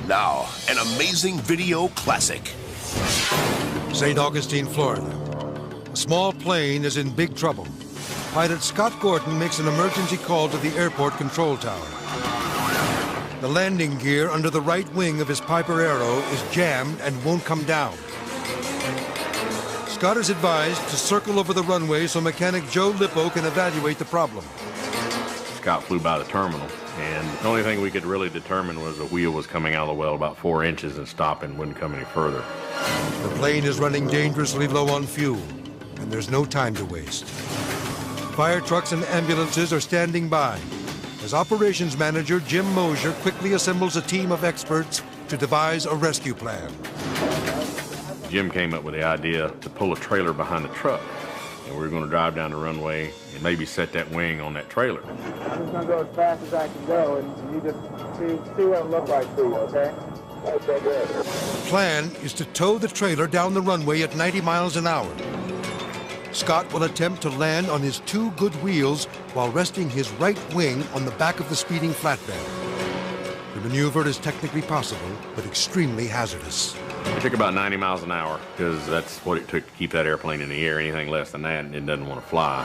Now, an amazing video classic. St. Augustine, Florida. A small plane is in big trouble. Pilot Scott Gordon makes an emergency call to the airport control tower. The landing gear under the right wing of his Piper Arrow is jammed and won't come down. Scott is advised to circle over the runway so mechanic Joe Lippo can evaluate the problem. Scott flew by the terminal, and the only thing we could really determine was the wheel was coming out of the well about 4 inches and stopping, wouldn't come any further. The plane is running dangerously low on fuel, and there's no time to waste. Fire trucks and ambulances are standing by as operations manager Jim Moser quickly assembles a team of experts to devise a rescue plan. Jim came up with the idea to pull a trailer behind the truck, and we were going to drive down the runway and maybe set that wing on that trailer. I'm just going to go as fast as I can go, and you just see what it looks like for you, okay? Okay, good. The plan is to tow the trailer down the runway at 90 miles an hour. Scott will attempt to land on his 2 good wheels while resting his right wing on the back of the speeding flatbed. The maneuver is technically possible, but extremely hazardous. It took about 90 miles an hour, because that's what it took to keep that airplane in the air. Anything less than that, it doesn't want to fly.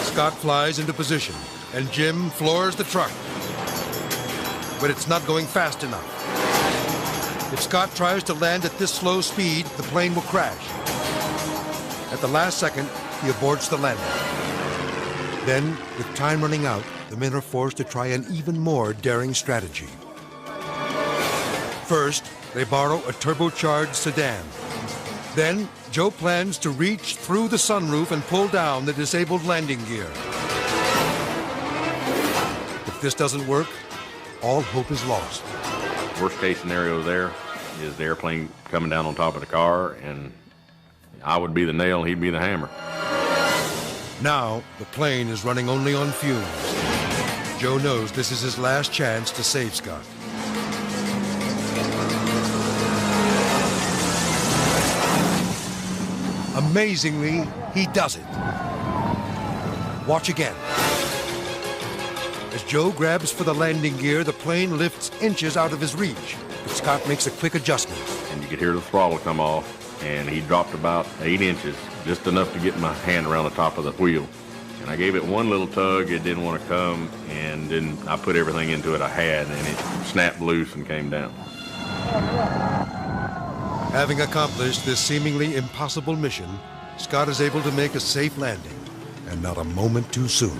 Scott flies into position, and Jim floors the truck. But it's not going fast enough. If Scott tries to land at this slow speed, the plane will crash. At the last second, he aborts the landing. Then, with time running out, the men are forced to try an even more daring strategy. First, they borrow a turbocharged sedan. Then, Joe plans to reach through the sunroof and pull down the disabled landing gear. If this doesn't work, all hope is lost. Worst case scenario there is the airplane coming down on top of the car, and I would be the nail, he'd be the hammer. Now, the plane is running only on fumes. Joe knows this is his last chance to save Scott. Amazingly, he does it. Watch again. As Joe grabs for the landing gear, the plane lifts inches out of his reach. But Scott makes a quick adjustment. And you could hear the throttle come off, and he dropped about 8 inches, just enough to get my hand around the top of the wheel. And I gave it one little tug, it didn't want to come, and then I put everything into it I had, and it snapped loose and came down. Having accomplished this seemingly impossible mission, Scott is able to make a safe landing, and not a moment too soon.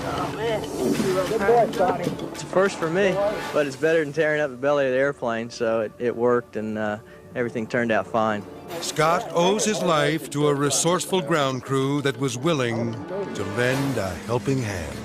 Oh, man. Good boy, Scotty. It's a first for me, but it's better than tearing up the belly of the airplane, so it worked, and everything turned out fine. Scott owes his life to a resourceful ground crew that was willing to lend a helping hand.